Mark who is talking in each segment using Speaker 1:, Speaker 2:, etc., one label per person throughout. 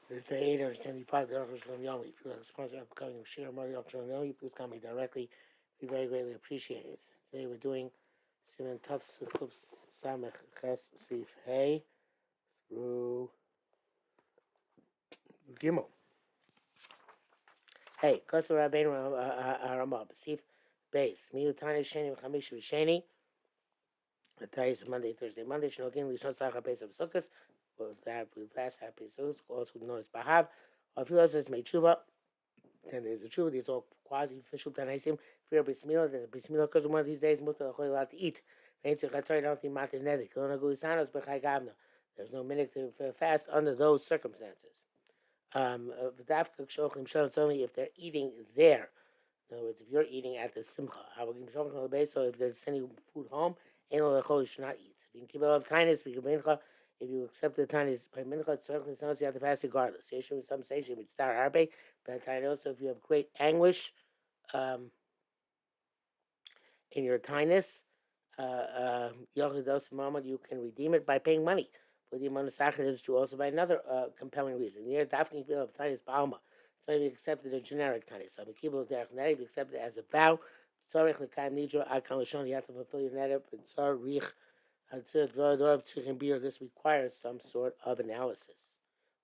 Speaker 1: This is 875, the Arukh HaShulchan Yomi. If you like to sponsor upcoming Shir Mar Arukh HaShulchan Yomi, please call me directly. Be very greatly appreciated. Today we're doing Siman Tuf Sukuf Samech Ches Sif Hey through Gimel. Hey, Kosa Rabbeinu Aramah, Sif Beis. Miu Tani Sheni V'chamish V'sheni. The Tani Monday, Thursday, Monday. Shnogin Lishon Sachar Beis of Sukkot. We fast happy Sukkot, also known as Bahav. Or if you also made Tshuva, 10 days of Tshuva. These are all quasi-official Tanaisim. If you're a bris milah, the bris milah occurs one of these days. Mutar l'chol allowed to eat. There's no minute to fast under those circumstances. It's only if they're eating there. In other words, if you're eating at the simcha, so if they're sending food home, you should not eat. If you can keep a lot of tinus, if you accept the tinus by mincha, it's certainly sounds you have to fast regardless. Some say you would start harbe, but also if you have great anguish in your tinus, you can redeem it by paying money. For the amount of sachar is true also by another compelling reason. Here, dafkin kibul of tinus ba'alma. So if you accept it a generic tinus, so kibul derech neder, if you accept it as a vow, tzarich l'kaim nidro ad kan lashon, you have to fulfill your neder. Tzarich this requires some sort of analysis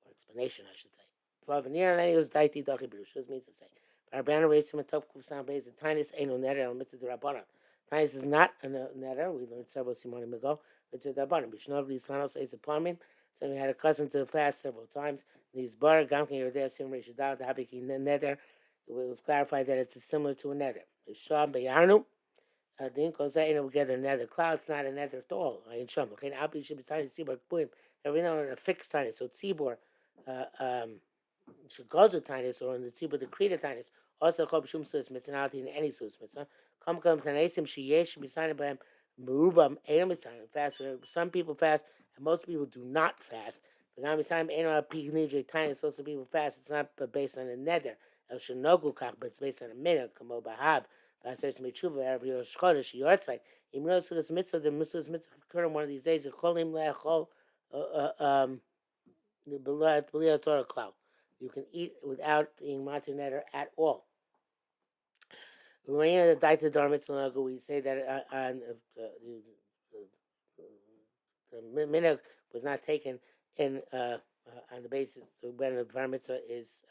Speaker 1: or explanation, I should say. This means to say. Tinus is not a neder. We learned several simonim ago. It's a dabanim. Bishnov lislanos is upon him. So we had a cousin to fast several times. These bar gamkin yodeh sim reishadal the habiki neder. It was clarified that it's similar to a neder. Sham beyarnu. We get a nether cloud. It's not a nether at all. Every now and a fixed tinus. So tzibor should tinus or in the tzibor the krita tinus. Also called b'shum sus mitzvah in any sus mitzvah. Come tanesim sheyesh b'sanim b'hem merubam eino b'sanim fast. Some people fast and most people do not fast. But now b'sanim eino api nidre tinus. Also people fast. It's not based on a nether. El shenogu kach, but it's based on a minhag. Kamo bahav. I says to me, Tshuva, every Rosh Chodesh, your outside. Even though this mitzvah, the mitzvah occur one of these days. Cholim le'achol, the Torah cloud. You can eat without being matineder at all. We say that the minhag was not taken in on the basis when the bar mitzvah is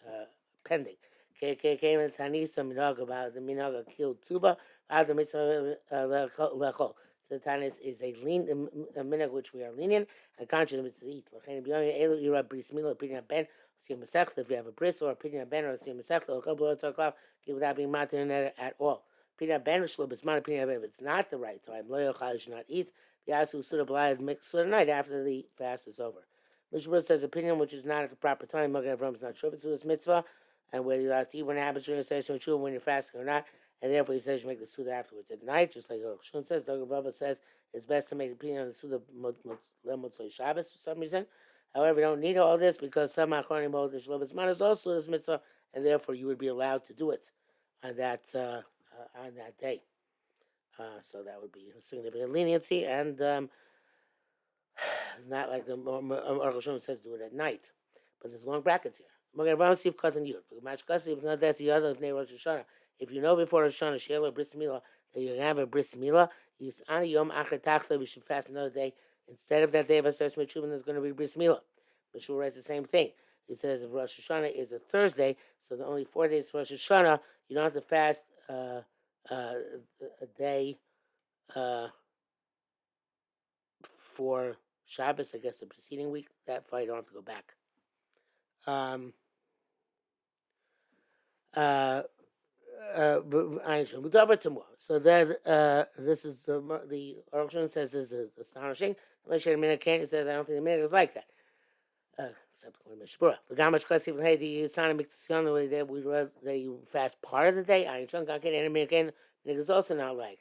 Speaker 1: pending. Came in Tanisa minhag about the minhag killed tuba out the mitzvah lechol. So Tanis is a minhag which we are lenient and conscious of to eat. If you have a bris or a pidyon ben or a siyam or a couple of o'clock, without being matin at all. Pidyon ben shlub is not pidyon ben. If it's not the right time, lo yochal should not eat. Yasu suda b'layad mix suda night after the fast is over. Mishra says opinion which is not at the proper time. Magen Avraham is not sure if it's this mitzvah, and whether you have to eat when it happens during the session of when you're fasting or not, and therefore he says you make the suda afterwards at night, just like Arukh HaShulchan says. Dr. Baba says it's best to make the opinion on the suda lemotzoi Shabbos for some reason. However, you don't need all this because some achronim hold the shlobas man is also this mitzvah, and therefore you would be allowed to do it on that day. So that would be a significant leniency, and not like the Arukh HaShulchan says do it at night. But there's long brackets here. If you know before Rosh Hashanah, Sheila Bris Milah, that you're going to have a Bris Milah, we should fast another day. Instead of that day of Aseret Shuvah, there's going to be Bris Milah. Mishul writes the same thing. He says if Rosh Hashanah is a Thursday, so the only 4 days for Rosh Hashanah, you don't have to fast a day for Shabbos, I guess the preceding week. That far you don't have to go back. So that this is the Arukh HaShulchan says this is astonishing. Unless you're a minute he says I don't think the minute is like that. Except when Mishpura. The Gamash Klasi even hey the Sana Miktsiyon the way that we read that you fast part of the day. I ain't and a minute is also not like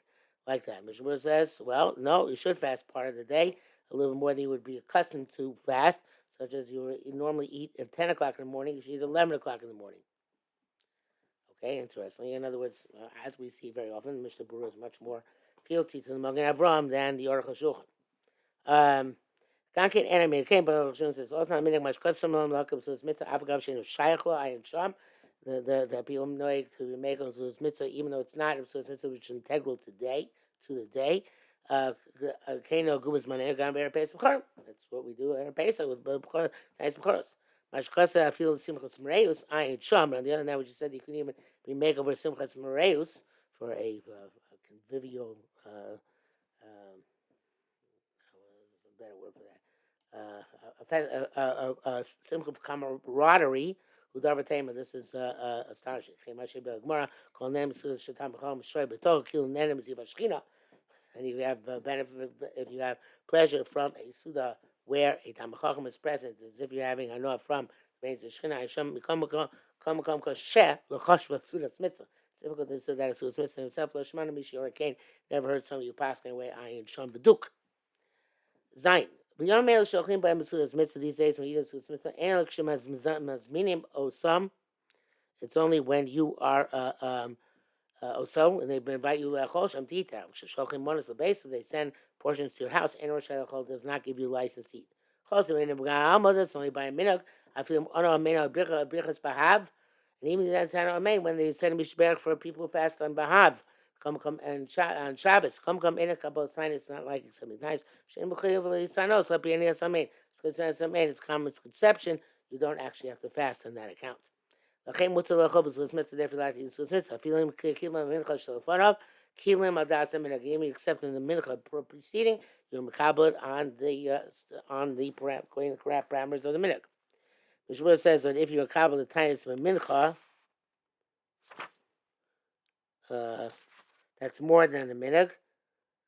Speaker 1: that. Mishpura says, well, no, you should fast part of the day, a little more than you would be accustomed to fast, such as you normally eat at 10 o'clock in the morning, you should eat at 11 o'clock in the morning. Okay, interestingly. In other words, as we see very often, the Mishnah Berurah is much more fealty to the Magen Avraham than the Arukh HaShulchan. Gankin enemy came, but Arukh says also not meaning much custom on luck of his mitzvah. Afghav shein shayachlo ayin sham. The people know to make on his mitzvah, even though it's not his mitzvah, which is integral today to the day. Kano gubas maneh gam ber pesach b'charim. That's what we do at Pesach with nice b'charos. Mashkasa I feel simchas mereus ayin sham. On the other hand, which you said you couldn't even be make over simchas mereus for a convivial. There's a better word for that. A simcha of camaraderie. This is astonishing. And if you have benefit, if you have pleasure from a suda where a tamachachim is present, as if you're having a noah from means the shchina. Hashem come sheh l'chosh v'sudas mitzvah. It's difficult to say that a sudas mitzvah himself. L'shmana mishiyor kain. Never heard some of you passing away. Ayin sham beduk. Zayin. B'yom mele shochin b'hem b'sudas mitzvah these days when you eat a sudas mitzvah. And l'kshem has mazminim osam. It's only when you are also, and they invite you to Shem to eat there. Shochin monas the base, so they send portions to your house. And Rosh Hashanah does not give you license to eat. That's only by a minhag. I feel brichas bahav, and even that's not amen when they send mishberach for people who fast on bahav. Come and on Shabbos. Come in a couple of times. It's not like it's something nice. It's common conception. You don't actually have to fast on that account. Kilim adasam in a game, except in the mincha preceding, you're mekabel on the parameters of the minhag. Mishmur says that if you're mekabel the tiniest of a mincha, that's more than the minhag.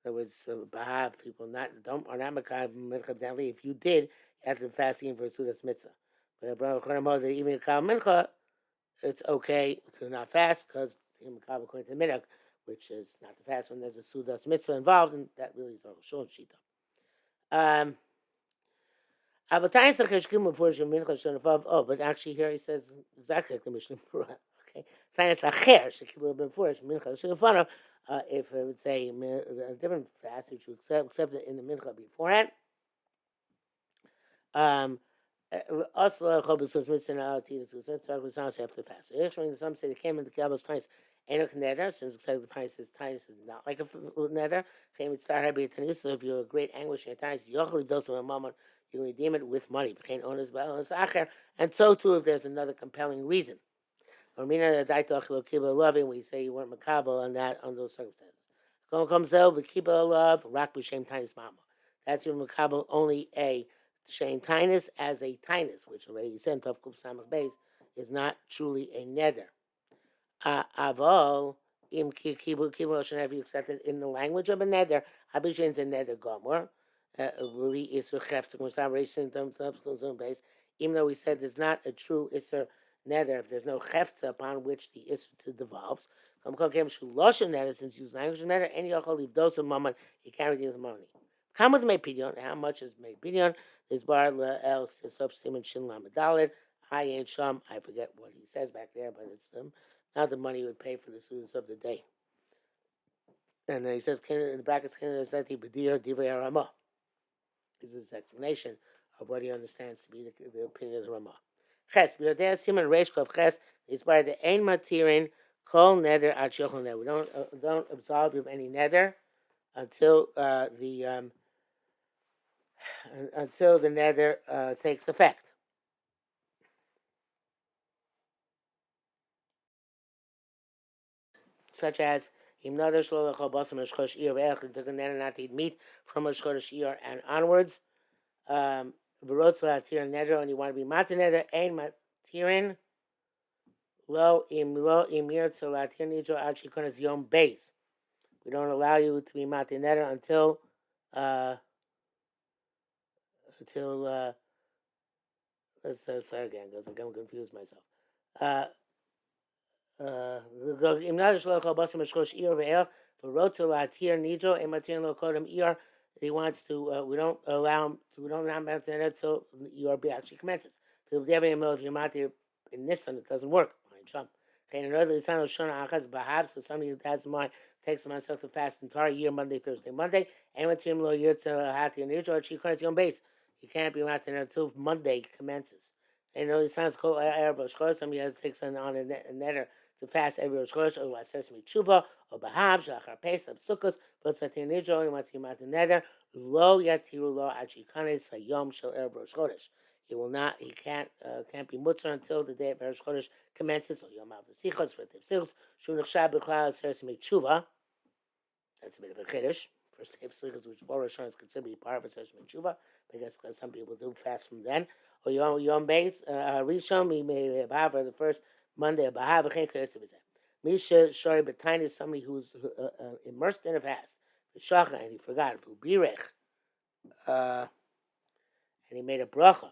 Speaker 1: In other words, bahav people are not mekabel mincha evidently. If you did, you have to be fasting for a sudas mitzvah. But if you're even mekabel mincha, it's okay to not fast because according to the minhag, which is not to fast when there's a sudas mitzvah involved, and that really is Arukh HaShulchan shita. But actually here he says exactly like the Mishnah Berurah. Okay, if it would say a different fast, which you accept it in the mincha beforehand. Us chobus mitzvah now to eat the mitzvah was not have to fast. Actually, some say they came in the Kabbalah's times. Enoch nether, since it's like the times is not like a nether. Came with star happy tanis. So if you're a great anguish in your times, you yochli does a moment. You can redeem it with money. Became owners balance acher, and so too if there's another compelling reason. Or mina that daitoch kibbutz loving, we say you weren't makabel on that on those circumstances. Come comes out with kibbutz love rak b'shem tanis mama. That's your makabel only a Shane Tinus as a Tinus, which already sent off Kuf Samach Beis, is not truly a nether. Aval, im Kibul have you accepted in the language of a nether, Abishan's a nether Gomor, really Isser Cheft, base, even though we said there's not a true Isser nether, if there's no Cheft upon which the Isser devolves. Since you use language of nether, any Yochel leave those a moment, you can't redeem the money. Come with May Pidyon, how much is May Pidyon? Is bar el substatement shin lamadalid. I ain't sham. I forget what he says back there, but it's not the money you would pay for the students of the day. And then he says in the brackets Canada Sati Badir Divrei Ramah. This is his explanation of what he understands to be the opinion of the Ramah. Ches, B'yodei Simon Reishkov Ches is by the Ein Matirin Kol Nether Ad Shochel Nether. We don't absolve you of any nether until until the nether takes effect. Such as not to eat meat from Rosh Chodesh and onwards. Nether, and you want to be matir nether, ein matirin lo imir tzalatir nidro ad shikonas yom beis. We don't allow you to be matir nether until let's start again because I'm going to confuse myself. He wants to. We don't allow him. We don't allow him to enter until ERB actually commences. If you're matir in Nissan, it doesn't work. So somebody who has in mind takes himself to fast the entire year, Monday, Thursday, Monday. And he You can't be matin until Monday commences. And it sounds cool. Erev Rosh Chodesh. Somebody has to take something on a netter to fast every Rosh Chodesh, or Sesame Tshuva, or Bahav, Shachar Pesach, Sukkos, but Satin Nidro, and what's matin netter, Lo Yatiru Lo Achikanes Hayom Shel Erev Rosh Chodesh. He will not. He can't be mutter until the day of Rosh Chodesh commences. So Yom Av Sichos for Tivsichos. Shunach Shab B'Chlal Sesame Tshuva. That's a bit of a chiddush. First day of Slichos, which for Rosh Hashanah is considered to be part of a Sesame Tshuva. I guess because some people do fast from then. Or Yom Beis Rishon we may have the first Monday of Bahav V'chein K'yetzav B'zeh. Misha Shori B'Tanya is somebody who's immersed in a fast. V'shacha, and he forgot. V'birech, and he made a bracha.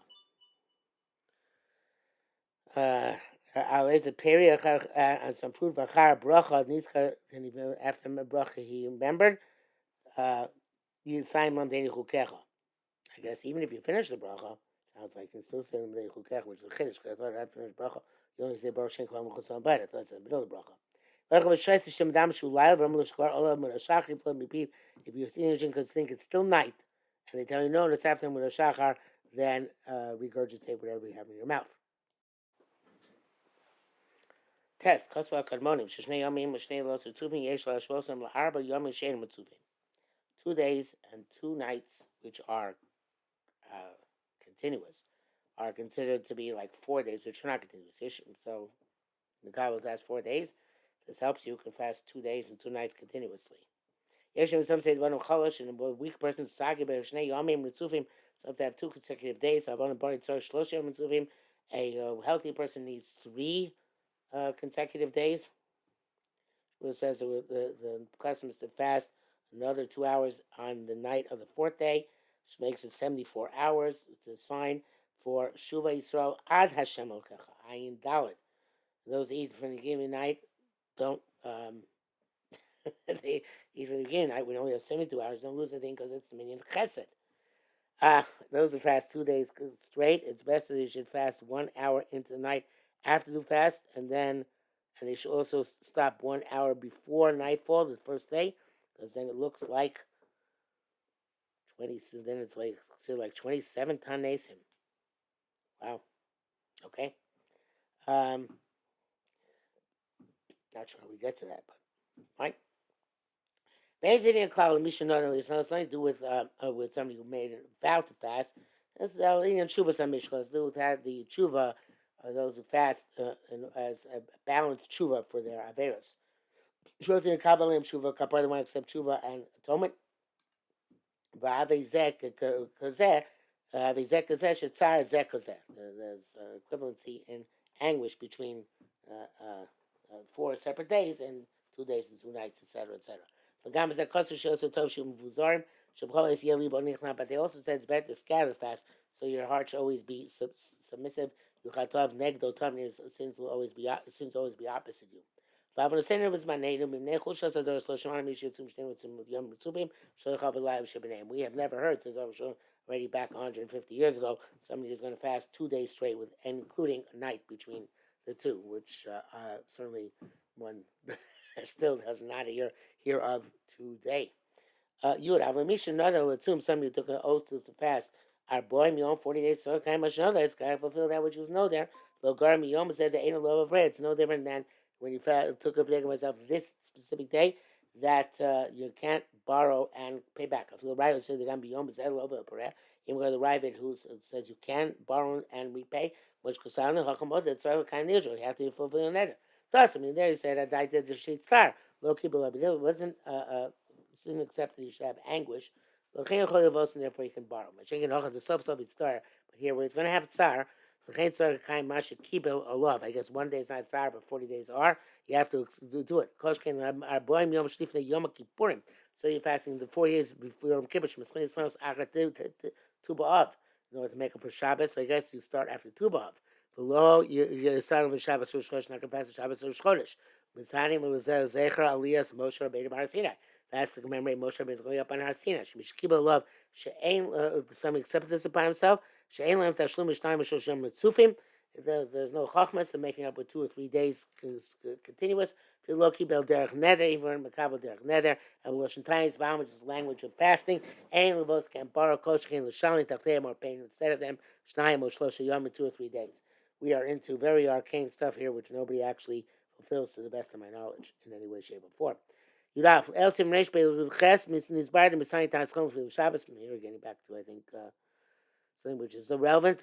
Speaker 1: Alez a peri on some food v'achar bracha nizkar, and after the bracha he remembered. Yisayim Lamdei Chukecha. I guess even if you finish the bracha, sounds like you can still say Lamdei Chukecha, which is a chiddush. Because I thought after finish bracha, you only say Baruch Shem Kvam Chosam Bayit. I thought it's in the middle of the bracha. If you're seeing because think it's still night, and they tell you no, it's after Shachar, then regurgitate whatever you have in your mouth. Test. Kosva Kadmonim. Shnei Yomim Shnei Los Tzuvim Yesh La Shvosam LaArba Yomim Shein Mitzuvim. 2 days and 2 nights, which are continuous, are considered to be like 4 days, which are not continuous. So the guy will fast 4 days. This helps you can fast 2 days and 2 nights continuously. Some say one of chalash, and a weak person sagi b'shnei yomim mitzuvim. So if they have 2 consecutive days, a healthy person needs 3 consecutive days. It says the custom is to fast another 2 hours on the night of the 4th day, which makes it 74 hours. It's a sign for Shuva Yisrael Ad Hashem Elkecha, Ayin Dalet. Those who eat from the beginning of the night don't, they eat from the beginning of the night. We only have 72 hours. Don't lose a thing because it's the minyan chesed. Those who fast 2 days straight, it's best that they should fast 1 hour into the night after the fast, and they should also stop 1 hour before nightfall, the first day, because then it looks like 20. Then it's like 27 tanesim. Wow. Okay. Not sure how we get to that, but fine. Basically, it's nothing to do with somebody who made a vow to fast. That's the tshuva samishkos. Do with that the tshuva, those who fast as a balanced tshuva for their averos. Shvoti and kabbalim tshuva kapar, the one accept tshuva and atonement. There's equivalency in anguish between 4 separate days and 2 days and 2 nights, etc., etc. But they also said it's better to scatter the fast, so your heart should always be submissive. Sins will always be opposite you. We have never heard, since already back 150 years ago, somebody who's going to fast 2 days straight, with including a night between the two, which certainly one still does not hear of today. You would have a mission, another would assume somebody who took an oath to fast. Our boy, Miyom, 40 days, so kind of much know that. It's got to fulfill that which was know there. Logar Miyom said there ain't a love of bread. It's no different than when you took a break of myself this specific day, that you can't borrow and pay back. If the Rav said they're going to be Yom, it's a love of bread. You go to the Rav who says you can borrow and repay, which Kusan Hakamod, that's all kind of Israel. You have to fulfill another. Thus, there he said, I did the sheet star. Low people it wasn't didn't accept that you should have anguish. And therefore you can borrow. But here where it's going to have tsar, I guess 1 day is not tsar, but 40 days are. You have to do it. So you're fasting the 4 years before Yom Kippur, in order to make up for Shabbos. I guess you start after Tu B'Av. Below, you start with Shabbos Rosh Chodesh, not going to fast Shabbos Rosh Chodesh. Mitzani Melazeh Zecher Aliyas Moshe Rabbeinu Har Sinai. Fast to commemorate Moshe Rabbeinu going up on Har Sinai. Shemishkiba love she'ain. Somebody accepted this upon himself. She'ain lam tashlum mishnayim mishloshim mitzufim. There's no chachmas of making up with 2 or 3 days continuous. If you look, keep el derech neder, even makabel derech neder, evolution times, which is language of fasting. Ein levos can borrow koshkin l'shani tachteim or pain instead of them. Shnayim or shlosha yom in 2 or 3 days. We are into very arcane stuff here, which nobody actually fulfills to the best of my knowledge in any way, shape, or form. Yudaf elsim reish be'ches nizbar the messiah taschom for Shabbos. From here, getting back to I think. Something which is irrelevant.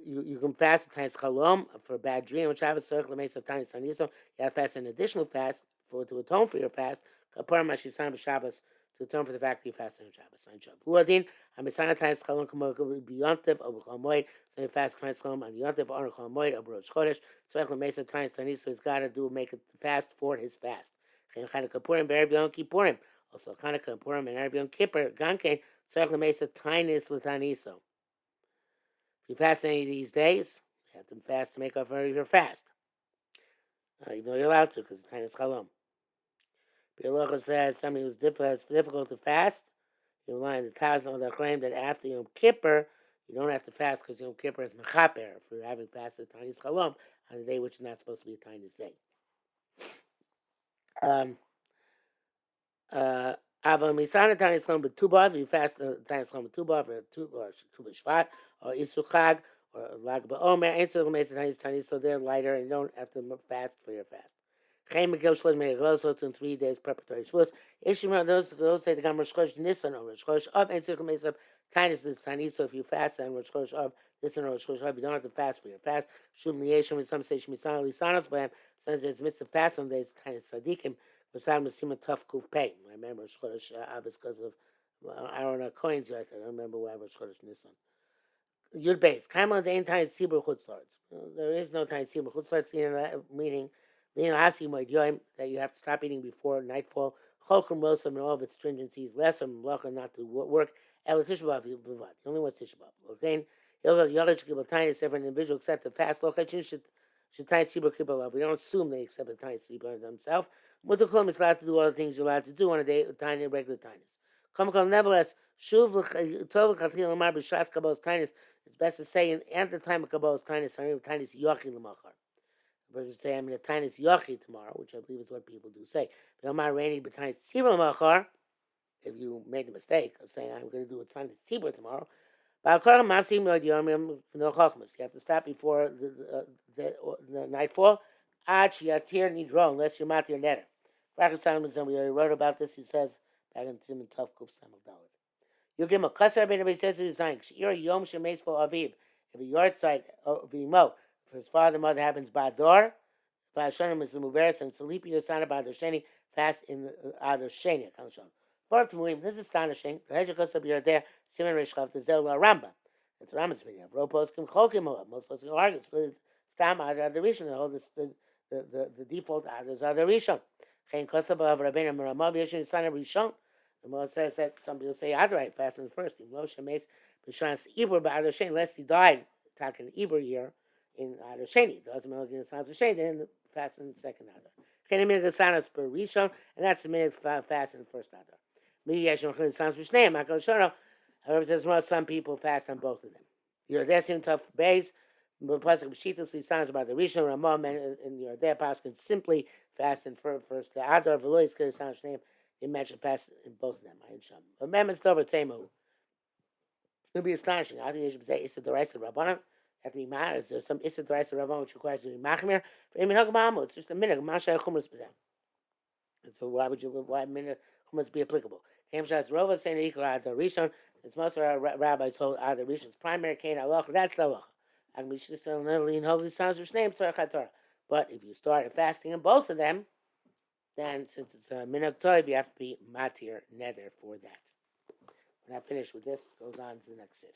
Speaker 1: You can fast at times chalom for a bad dream on Shabbos. Tzorich l'meis of times taniso. You have to fast an additional fast to atone for your fast. Kapar mashisan b'Shabbos to atone for the fact that you fasted on Shabbos. On Shabbos. Huadin amisana times chalom kamo b'yontev or b'chalmoid. So you fast times chalom on yontev or chalmoid or b'rosh chodesh. Tzorich l'meis of times taniso. He's got to make a fast for his fast. Chanukah Purim be'erev Yom Kippurim. Also Chanukah Purim and erev Yom Kippur. Gankein tzorich l'meis of tainis l'taniso. If you fast any of these days, you have to fast to make up for your fast. Even though you're allowed to, because it's time is chalom. Bialocha says something who's difficult to fast. You rely on the Taz that claim that after Yom Kippur, you don't have to fast because Yom Kippur is mechaper for having fasted Tainis Chalom on a day which is not supposed to be a Tainis day. Aval Misana Tainis Chalom b'Tubav, you fast Tainis Chalom b'Tubav or Tu B'Shvat or Isuchag or Lag BaOmer, answer the Mesa Tainis, so they're lighter and you don't have to fast for your fast. Chaim Megil Shlosh Me'egel, so it's in 3 days preparatory Shvus. Ishmael, those say the Gam Rosh Chodesh Nisan or Rosh Chodesh Av, answer the Mesa Tainis is Tainis, so if you fast on Rosh Chodesh Av, Nisan or Rosh Chodesh Av, you don't have to fast for your fast. Shum Lieshim, and some say Shmisana Lisanos, but some say it's mitzvah fast on days Tainis Sadikim. Masam Nasima Tough Kuf Pay. I remember Rosh Chodesh Av is because of Aaron coins. I don't remember why Rosh Chodesh Nisan. Yud Beis. Kaimon the entire Sibur Chutzlarts. There is no time Sibur Chutzlarts, meaning that you have to stop eating before nightfall. Cholkum Rosam and all of its stringencies, lesser Mlacha not to work. El Tishbav, the only one Tishbav. Okay? Yogach Kibbal Tainis, every individual except the fast. Lochin should tie Sibur Kibbal. We don't assume they accept the Tainis Sibur themselves. Mutukum is allowed to do all the things you're allowed to do on a day, tiny, regular Tainis. Nevertheless, Shuv Tov Chatil Amar B'Shas Kabbal's Tainis. It's best to say at the time of Kabbal's Tainis, I'm in Tainis Yochi L'Machar. The person say I'm in a Tainis Yochi tomorrow, which I believe is what people do say. Amar Rainy B'Tainis Sibur L'Machar, if you made the mistake of saying I'm going to do a Tainis Sibur tomorrow, you have to stop before the nightfall. Unless you're matir netter. We already wrote about this. He says back in Tim and Tov Kuf Samach Dalet. You give him a kasser. He says to his saying, Yom Shemeis Po Aviv. If a yard site of Imo, if his father and mother happens Bador, Vashanim is the Muberetz and Salipi Yosana Bador Sheni fast in Ador Sheni. This is astonishing. The Hedge of Kosab Yardeh Simon Rishchav the Zela Ramba. It's Rambam's opinion. Ropos Kim Chokim. Most of us argue Stam Adar Rishon. They hold the default others are the Rishon. Chain Kosab of Rabbeinu Meramav Yeshua Son of Rishon. The Moshe says that some people say Adarite fasting first. Imlo Shemes B'Shans Ibur B'Adar Sheni. Unless he died talking Ibur year in Adar Sheni. Doesn't mean against Adar Sheni. Then fast in the second Adar. Chain Minhag Sanas per Rishon, and that's the minute fast in the first Adar. However, there's some people fast on both of them. You're there seem tough base. But plus, B'Shitas sounds about the Rishon Ramam and your there Paskin simply fast in first. The Adar Velois Kid sounds name. They mention fast in both of them. But Memphis Dover Temu. It'll be astonishing. I think you should say Issa Doraisa Rabbanim. Have to be mad. Is there some Issa Doraisa Rabbanim which requires to be Machmir? It's just a minute. Masha Chumras Bazam. And so why minute Chumras be applicable? Kamshas Rova saying Ikra Adar Rishon. It's most of our rabbis hold Adar Rishon's primary Kain Allah. That's the Allah. But if you start fasting in both of them, then since it's a minhag tov, you have to be matir neder for that. When I finish with this, goes on to the next sif.